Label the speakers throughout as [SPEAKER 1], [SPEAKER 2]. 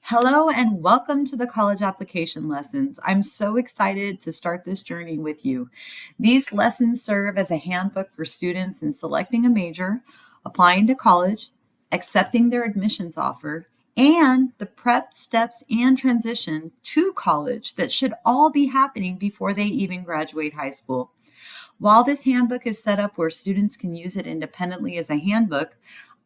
[SPEAKER 1] Hello and welcome to the college application lessons. I'm so excited to start this journey with you. These lessons serve as a handbook for students in selecting a major, applying to college, accepting their admissions offer, and the prep steps and transition to college that should all be happening before they even graduate high school. While this handbook is set up where students can use it independently as a handbook,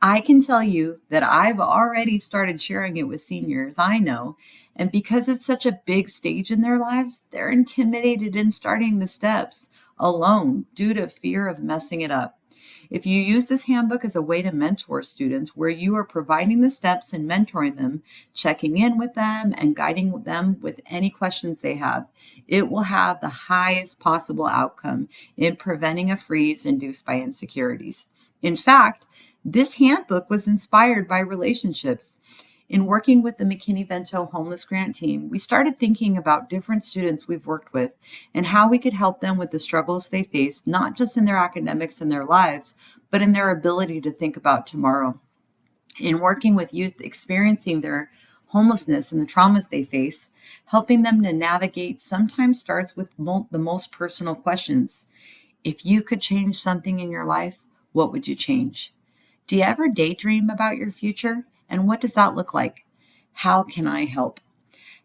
[SPEAKER 1] I can tell you that I've already started sharing it with seniors I know. And because it's such a big stage in their lives, they're intimidated in starting the steps alone due to fear of messing it up. If you use this handbook as a way to mentor students, where you are providing the steps and mentoring them, checking in with them, and guiding them with any questions they have, it will have the highest possible outcome in preventing a freeze induced by insecurities. In fact, this handbook was inspired by relationships. In working with the McKinney-Vento Homeless Grant Team, we started thinking about different students we've worked with and how we could help them with the struggles they face, not just in their academics and their lives, but in their ability to think about tomorrow. In working with youth experiencing their homelessness and the traumas they face, helping them to navigate sometimes starts with the most personal questions. If you could change something in your life, what would you change? Do you ever daydream about your future? And what does that look like? How can I help?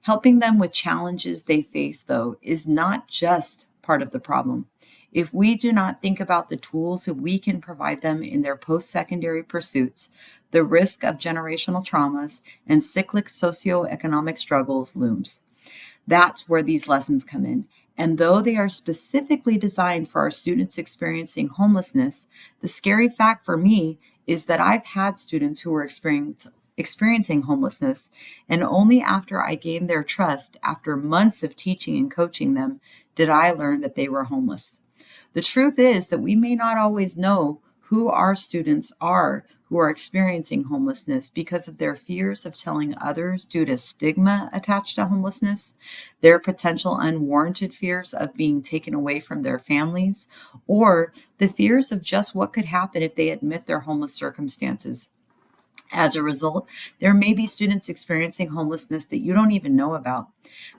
[SPEAKER 1] Helping them with challenges they face, though, is not just part of the problem. If we do not think about the tools that we can provide them in their post secondary pursuits, the risk of generational traumas and cyclic socioeconomic struggles looms. That's where these lessons come in. And though they are specifically designed for our students experiencing homelessness, the scary fact for me is that I've had students who were experiencing homelessness, and only after I gained their trust, after months of teaching and coaching them, did I learn that they were homeless. The truth is that we may not always know who our students are who are experiencing homelessness because of their fears of telling others due to stigma attached to homelessness, their potential unwarranted fears of being taken away from their families, or the fears of just what could happen if they admit their homeless circumstances. As a result, there may be students experiencing homelessness that you don't even know about.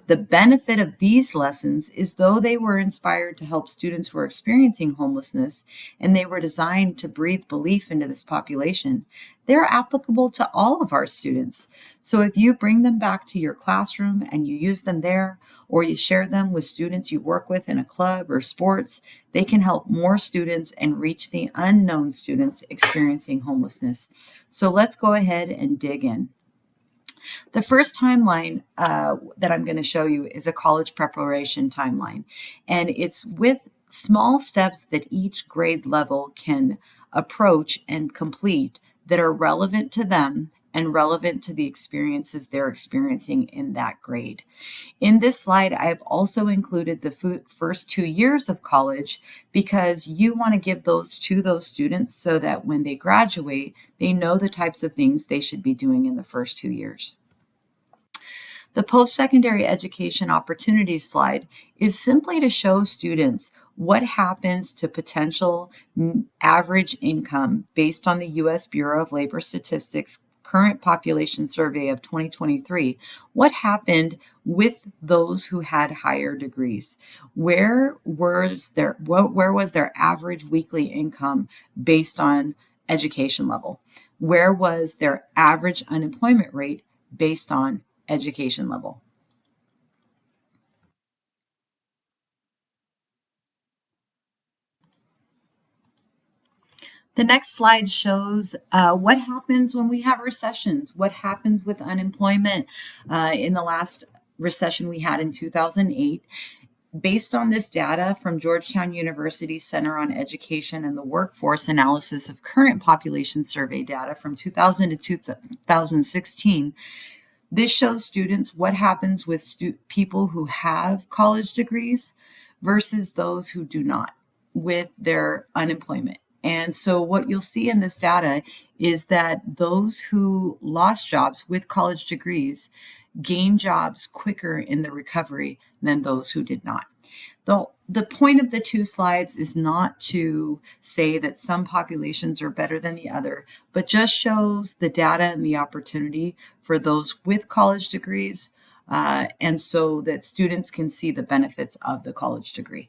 [SPEAKER 1] The benefit of these lessons is though they were inspired to help students who are experiencing homelessness and they were designed to breathe belief into this population, they're applicable to all of our students. So if you bring them back to your classroom and you use them there, or you share them with students you work with in a club or sports, they can help more students and reach the unknown students experiencing homelessness. So let's go ahead and dig in. The first timeline that I'm going to show you is a college preparation timeline, and it's with small steps that each grade level can approach and complete that are relevant to them and relevant to the experiences they're experiencing in that grade. In this slide, I have also included the first 2 years of college because you want to give those to those students so that when they graduate, they know the types of things they should be doing in the first 2 years. The post-secondary education opportunities slide is simply to show students what happens to potential average income based on the U.S. Bureau of Labor Statistics current population survey of 2023. What happened with those who had higher degrees? Where was their average weekly income based on education level? Where was their average unemployment rate based on education level? The next slide shows what happens when we have recessions, what happens with unemployment in the last recession we had in 2008. Based on this data from Georgetown University Center on Education and the Workforce analysis of current population survey data from 2000 to 2016, this shows students what happens with people who have college degrees versus those who do not with their unemployment. And so, what you'll see in this data is that those who lost jobs with college degrees gain jobs quicker in the recovery than those who did not. The point of the two slides is not to say that some populations are better than the other, but just shows the data and the opportunity for those with college degrees, and so that students can see the benefits of the college degree.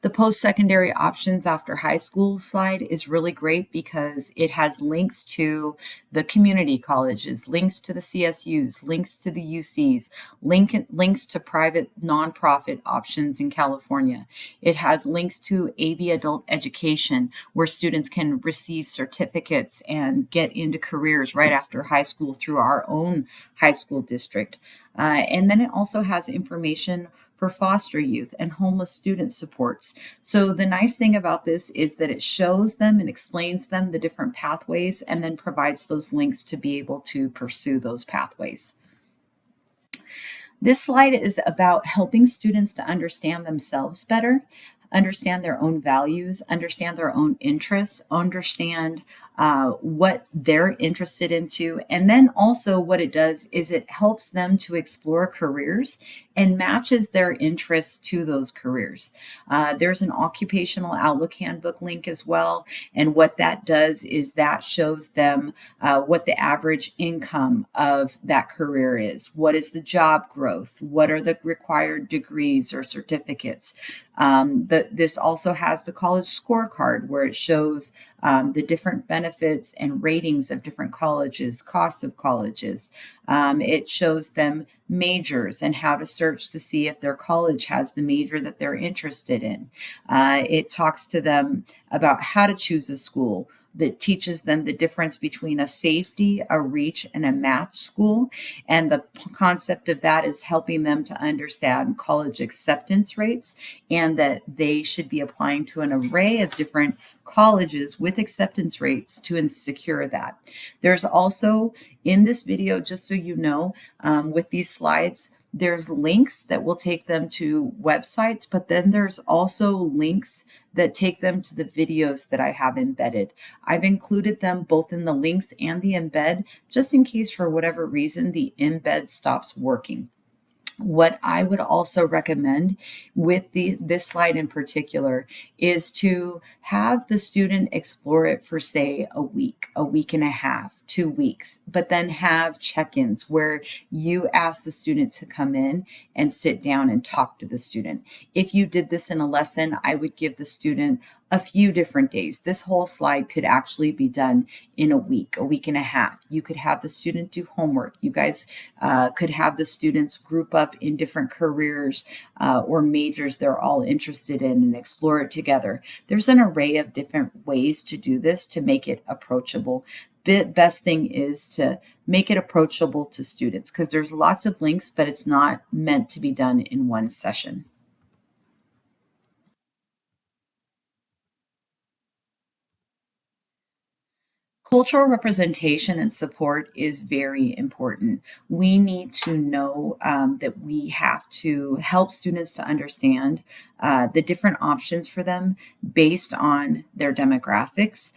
[SPEAKER 1] The post-secondary options after high school slide is really great because it has links to the community colleges, links to the CSUs, links to the UCs, links to private nonprofit options in California. It has links to AV adult education where students can receive certificates and get into careers right after high school through our own high school district. And then it also has information for foster youth and homeless student supports. So the nice thing about this is that it shows them and explains them the different pathways and then provides those links to be able to pursue those pathways. This slide is about helping students to understand themselves better, understand their own values, understand their own interests, understand what they're interested into. And then also what it does is it helps them to explore careers and matches their interests to those careers. There's an occupational outlook handbook link as well. And what that does is that shows them what the average income of that career is. What is the job growth? What are the required degrees or certificates? This also has the college scorecard where it shows the different benefits and ratings of different colleges, costs of colleges. It shows them majors and how to search to see if their college has the major that they're interested in. It talks to them about how to choose a school, that teaches them the difference between a safety, a reach, and a match school. And the concept of that is helping them to understand college acceptance rates and that they should be applying to an array of different colleges with acceptance rates to secure that. There's also in this video, just so you know, with these slides, there's links that will take them to websites, but then there's also links that take them to the videos that I have embedded. I've included them both in the links and the embed, just in case for whatever reason the embed stops working. What I would also recommend with this slide in particular is to have the student explore it for, say, a week and a half, 2 weeks, but then have check-ins where you ask the student to come in and sit down and talk to the student. If you did this in a lesson, I would give the student a few different days. This whole slide could actually be done in a week and a half. You could have the student do homework. You guys could have the students group up in different careers or majors they're all interested in and explore it together. There's an array of different ways to do this to make it approachable. The best thing is to make it approachable to students because there's lots of links, but it's not meant to be done in one session. Cultural representation and support is very important. We need to know that we have to help students to understand the different options for them based on their demographics.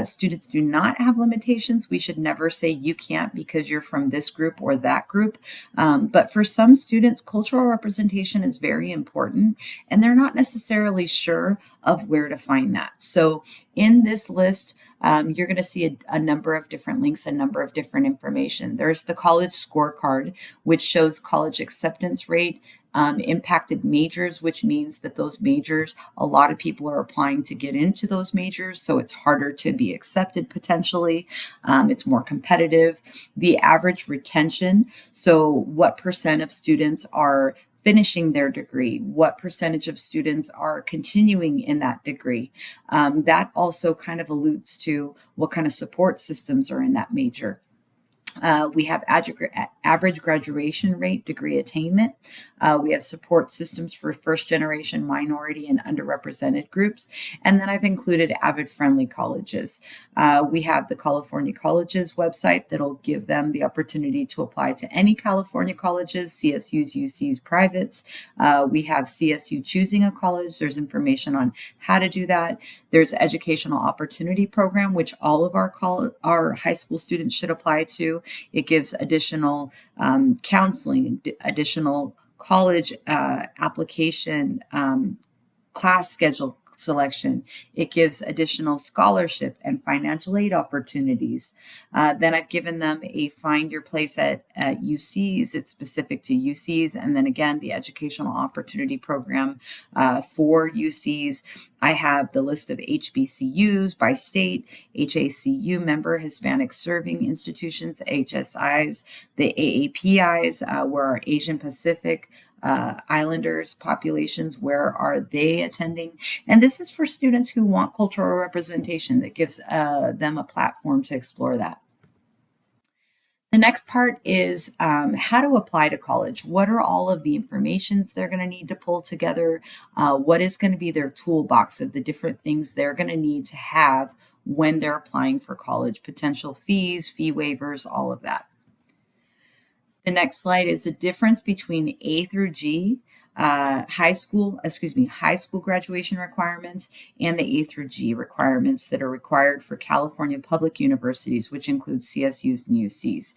[SPEAKER 1] Students do not have limitations. We should never say you can't because you're from this group or that group. But for some students, cultural representation is very important, and they're not necessarily sure of where to find that. So in this list, you're going to see a number of different links, a number of different information. There's the college scorecard, which shows college acceptance rate, impacted majors, which means that those majors, a lot of people are applying to get into those majors, so it's harder to be accepted potentially. It's more competitive. The average retention, so what percent of students are finishing their degree, what percentage of students are continuing in that degree. That also kind of alludes to what kind of support systems are in that major. We have average graduation rate, degree attainment. We have support systems for first generation minority and underrepresented groups. And then I've included AVID-friendly colleges. We have the California Colleges website that'll give them the opportunity to apply to any California colleges, CSUs, UCs, privates. We have CSU choosing a college. There's information on how to do that. There's Educational Opportunity Program, which all of our high school students should apply to. It gives additional counseling, additional college application, class schedule, selection. It gives additional scholarship and financial aid opportunities. Then I've given them a find your place at UCs. It's specific to UCs. And then again, the Educational Opportunity Program for UCs. I have the list of HBCUs by state, HACU member Hispanic Serving Institutions, HSIs, the AAPIs, where our Asian Pacific Islanders populations, where are they attending? And this is for students who want cultural representation that gives them a platform to explore that. The next part is how to apply to college. What are all of the informations they're going to need to pull together? What is going to be their toolbox of the different things they're going to need to have when they're applying for college? Potential fees, fee waivers, all of that. The next slide is the difference between A through G, high school graduation requirements, and the A through G requirements that are required for California public universities, which include CSUs and UCs.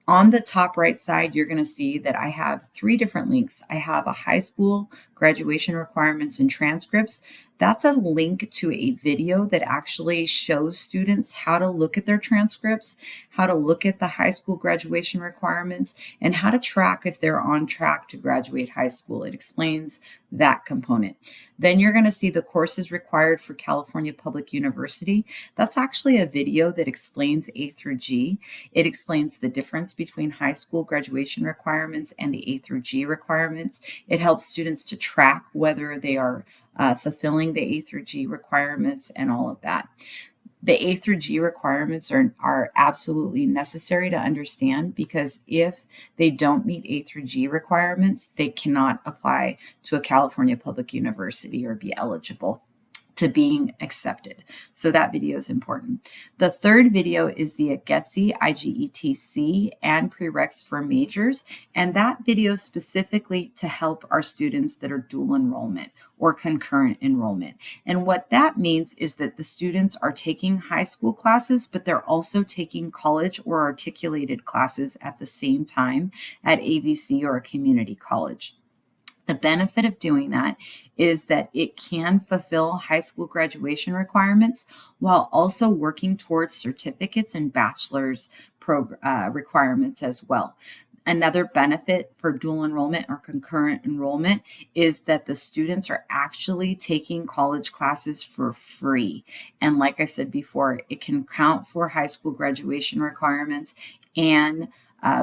[SPEAKER 1] On the top right side, you're going to see that I have 3 different links. I have a high school graduation requirements and transcripts. That's a link to a video that actually shows students how to look at their transcripts, how to look at the high school graduation requirements, and how to track if they're on track to graduate high school. It explains that component. Then you're going to see the courses required for California Public University. That's actually a video that explains A through G. It explains the difference between high school graduation requirements and the A through G requirements. It helps students to track whether they are fulfilling the A through G requirements and all of that. The A through G requirements are absolutely necessary to understand, because if they don't meet A through G requirements, they cannot apply to a California public university or be eligible to being accepted. So that video is important. The third video is the IGETC, IGETC, and prereqs for majors. And that video is specifically to help our students that are dual enrollment or concurrent enrollment. And what that means is that the students are taking high school classes, but they're also taking college or articulated classes at the same time at AVC or a community college. The benefit of doing that is that it can fulfill high school graduation requirements while also working towards certificates and bachelor's requirements as well. Another benefit for dual enrollment or concurrent enrollment is that the students are actually taking college classes for free. And like I said before, it can count for high school graduation requirements and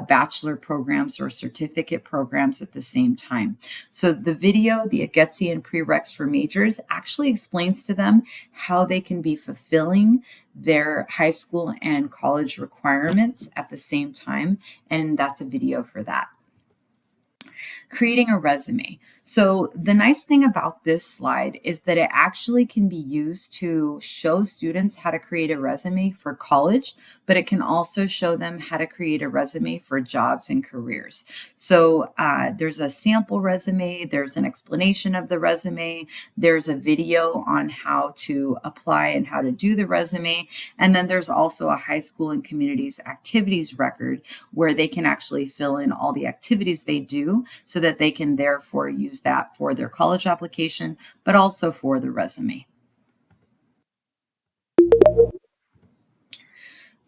[SPEAKER 1] bachelor programs or certificate programs at the same time. So the video, the IGETC and prereqs for majors, actually explains to them how they can be fulfilling their high school and college requirements at the same time. And that's a video for that. Creating a resume. So the nice thing about this slide is that it actually can be used to show students how to create a resume for college, but it can also show them how to create a resume for jobs and careers. So there's a sample resume, there's an explanation of the resume, there's a video on how to apply and how to do the resume, and then there's also a high school and communities activities record where they can actually fill in all the activities they do so that they can therefore use that for their college application, but also for the resume.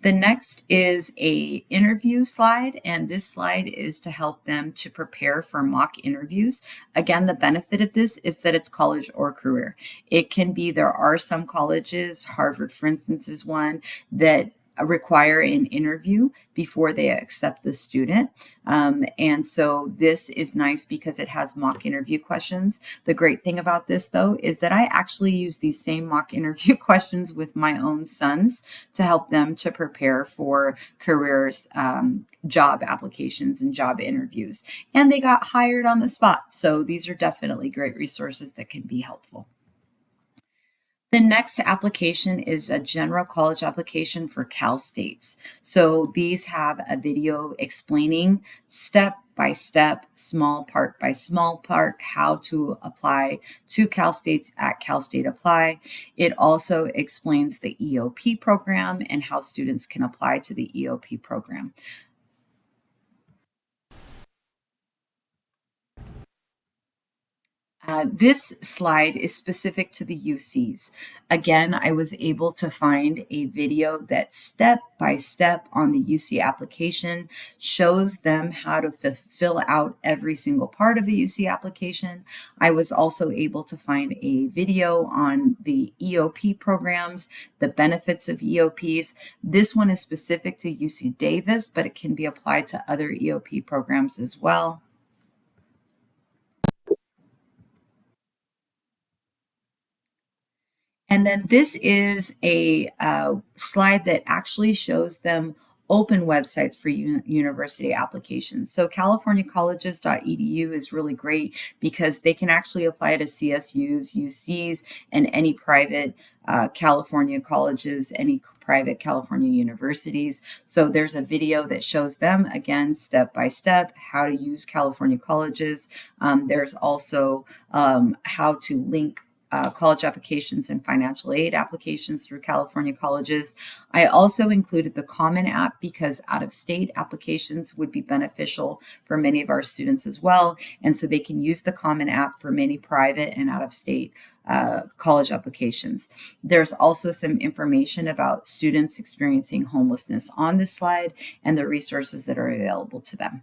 [SPEAKER 1] The next is a interview slide, and this slide is to help them to prepare for mock interviews. Again, the benefit of this is that it's college or career. It can be, there are some colleges, Harvard for instance is one, that require an interview before they accept the student. And so this is nice because it has mock interview questions. The great thing about this, though, is that I actually use these same mock interview questions with my own sons to help them to prepare for careers, job applications and job interviews. And they got hired on the spot. So these are definitely great resources that can be helpful. The next application is a general college application for Cal States. So these have a video explaining step by step, small part by small part, how to apply to Cal States at Cal State Apply. It also explains the EOP program and how students can apply to the EOP program. This slide is specific to the UCs. Again, I was able to find a video that step by step on the UC application shows them how to fill out every single part of the UC application. I was also able to find a video on the EOP programs, the benefits of EOPs. This one is specific to UC Davis, but it can be applied to other EOP programs as well. And then this is a slide that actually shows them open websites for university applications. So californiacolleges.edu is really great because they can actually apply to CSUs, UCs, and any private California colleges, any private California universities. So there's a video that shows them, again, step by step, how to use California colleges. There's also how to link college applications and financial aid applications through California colleges. I also included the Common App because out-of-state applications would be beneficial for many of our students as well. And so they can use the Common App for many private and out-of-state college applications. There's also some information about students experiencing homelessness on this slide and the resources that are available to them.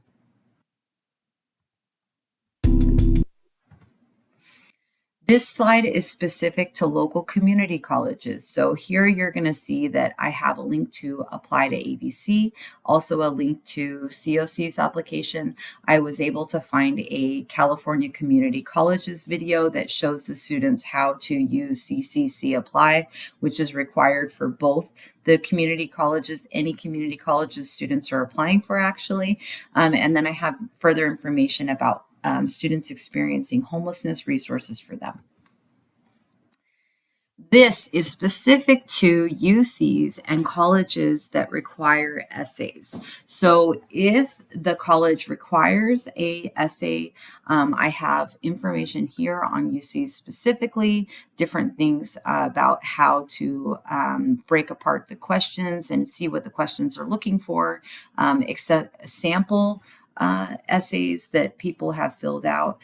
[SPEAKER 1] This slide is specific to local community colleges. So here you're going to see that I have a link to apply to ABC, also a link to COC's application. I was able to find a California Community Colleges video that shows the students how to use CCC Apply, which is required for both the community colleges, any community colleges students are applying for actually. And then I have further information about students experiencing homelessness, resources for them. This is specific to UCs and colleges that require essays. So if the college requires a essay, I have information here on UCs specifically, different things about how to break apart the questions and see what the questions are looking for, except sample essays that people have filled out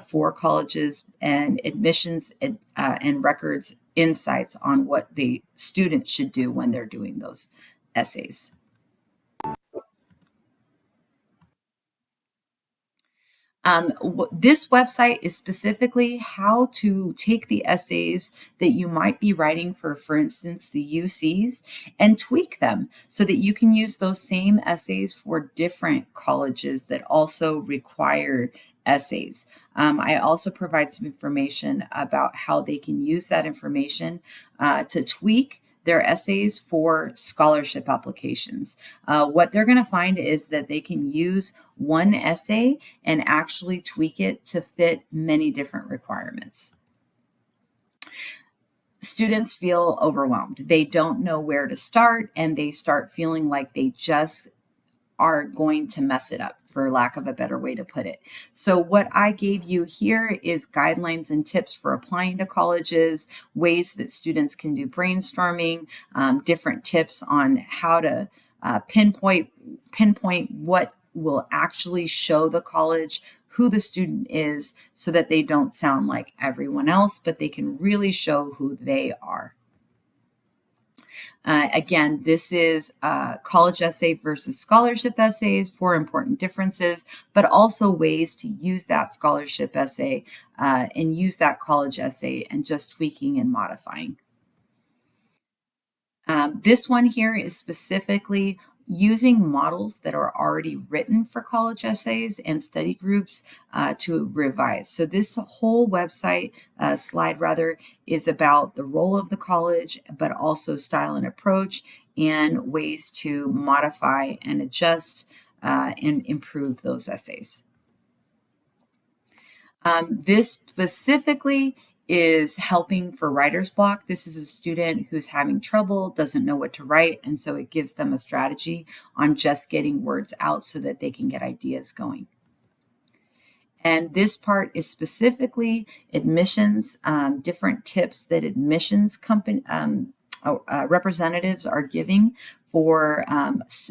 [SPEAKER 1] for colleges and admissions and records insights on what the student should do when they're doing those essays. This website is specifically how to take the essays that you might be writing for instance, the UCs, and tweak them so that you can use those same essays for different colleges that also require essays. I also provide some information about how they can use that information to tweak their essays for scholarship applications. What they're going to find is that they can use one essay and actually tweak it to fit many different requirements. Students feel overwhelmed. They don't know where to start, and they start feeling like they just are going to mess it up, for lack of a better way to put it. So what I gave you here is guidelines and tips for applying to colleges, ways that students can do brainstorming, different tips on how to pinpoint what will actually show the college who the student is so that they don't sound like everyone else, but they can really show who they are. Again, this is college essay versus scholarship essays, 4 important differences, but also ways to use that scholarship essay and use that college essay and just tweaking and modifying. This one here is specifically using models that are already written for college essays and study groups to revise. So this whole website slide rather is about the role of the college, but also style and approach and ways to modify and adjust and improve those essays. This specifically is helping for writer's block. This is a student who's having trouble, doesn't know what to write, and so it gives them a strategy on just getting words out so that they can get ideas going. And this part is specifically admissions, different tips that admissions company representatives are giving for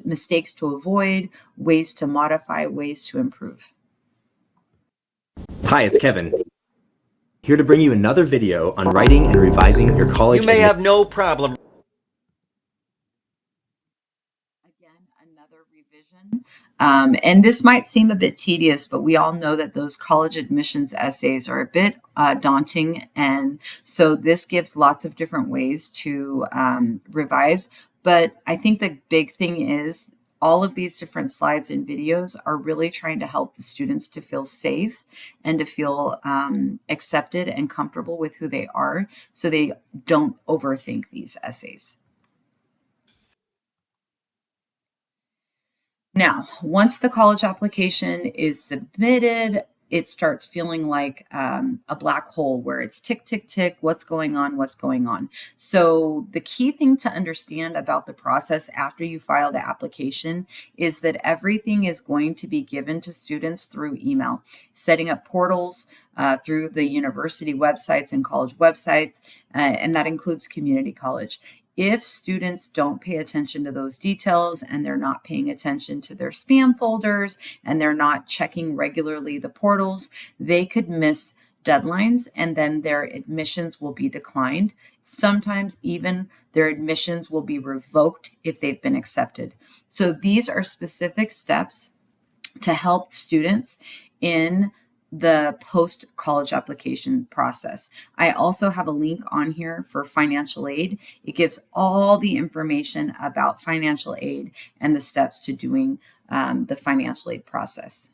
[SPEAKER 1] mistakes to avoid, ways to modify, ways to improve.
[SPEAKER 2] Hi, it's Kevin. Here to bring you another video on writing and revising your college.
[SPEAKER 3] You may have no problem.
[SPEAKER 1] Again, another revision. And this might seem a bit tedious, but we all know that those college admissions essays are a bit daunting. And so this gives lots of different ways to revise. But I think the big thing is all of these different slides and videos are really trying to help the students to feel safe and to feel accepted and comfortable with who they are, so they don't overthink these essays. Now, once the college application is submitted, it starts feeling like a black hole where it's tick, tick, tick, what's going on, what's going on. So, the key thing to understand about the process after you file the application is that everything is going to be given to students through email, setting up portals through the university websites and college websites, and that includes community college. If students don't pay attention to those details and they're not paying attention to their spam folders and they're not checking regularly the portals, they could miss deadlines and then their admissions will be declined. Sometimes even their admissions will be revoked if they've been accepted. So these are specific steps to help students in the post-college application process. I also have a link on here for financial aid. It gives all the information about financial aid and the steps to doing the financial aid process.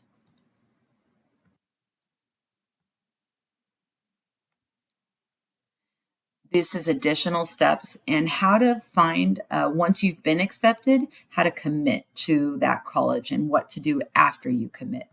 [SPEAKER 1] This is additional steps and how to find, once you've been accepted, how to commit to that college and what to do after you commit.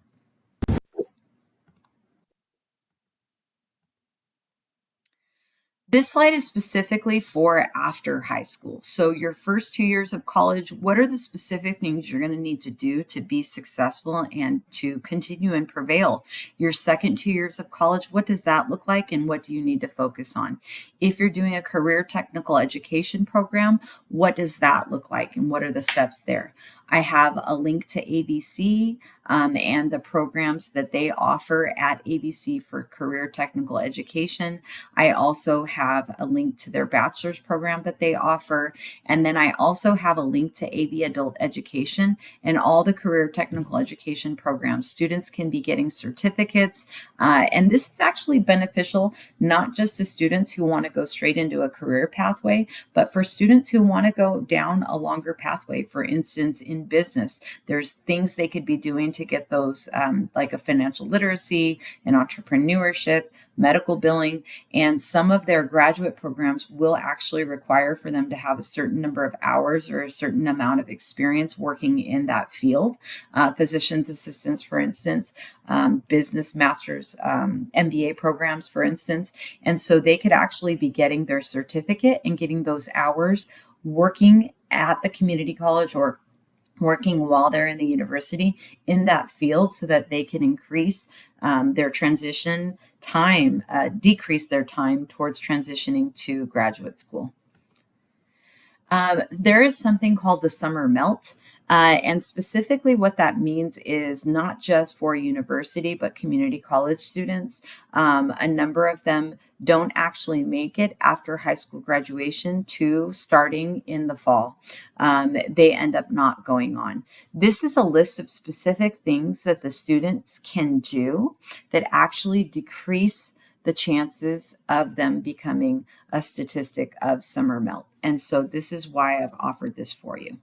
[SPEAKER 1] This slide is specifically for after high school. So your first 2 years of college, what are the specific things you're going to need to do to be successful and to continue and prevail? Your second 2 years of college, what does that look like and what do you need to focus on? If you're doing a career technical education program, what does that look like and what are the steps there? I have a link to ABC and the programs that they offer at ABC for career technical education. I also have a link to their bachelor's program that they offer. And then I also have a link to AV Adult Education and all the career technical education programs. Students can be getting certificates. And this is actually beneficial, not just to students who want to go straight into a career pathway, but for students who want to go down a longer pathway. For instance, in business, there's things they could be doing to get those, like a financial literacy and entrepreneurship, medical billing, and some of their graduate programs will actually require for them to have a certain number of hours or a certain amount of experience working in that field. Physician's assistants, for instance, business masters, MBA programs, for instance. And so they could actually be getting their certificate and getting those hours working at the community college or working while they're in the university in that field so that they can increase their transition time, decrease their time towards transitioning to graduate school. There is something called the summer melt. And specifically, what that means is not just for university, but community college students. A number of them don't actually make it after high school graduation to starting in the fall. They end up not going on. This is a list of specific things that the students can do that actually decrease the chances of them becoming a statistic of summer melt. And so this is why I've offered this for you.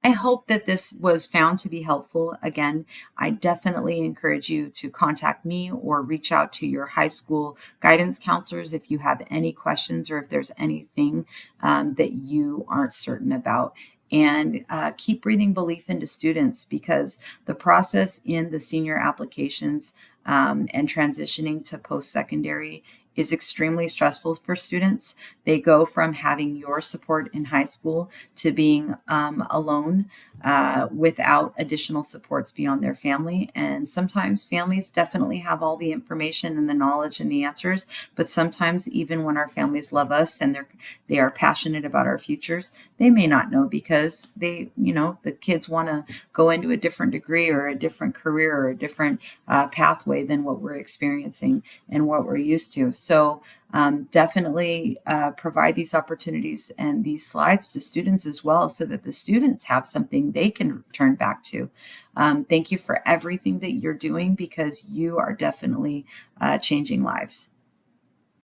[SPEAKER 1] I hope that this was found to be helpful. Again, I definitely encourage you to contact me or reach out to your high school guidance counselors if you have any questions or if there's anything that you aren't certain about. And keep breathing belief into students, because the process in the senior applications and transitioning to post-secondary is extremely stressful for students. They go from having your support in high school to being alone without additional supports beyond their family. And sometimes families definitely have all the information and the knowledge and the answers, but sometimes even when our families love us and they are passionate about our futures, they may not know because the kids want to go into a different degree or a different career or a different pathway than what we're experiencing and what we're used to. So definitely provide these opportunities and these slides to students as well so that the students have something they can turn back to. Thank you for everything that you're doing because you are definitely changing lives.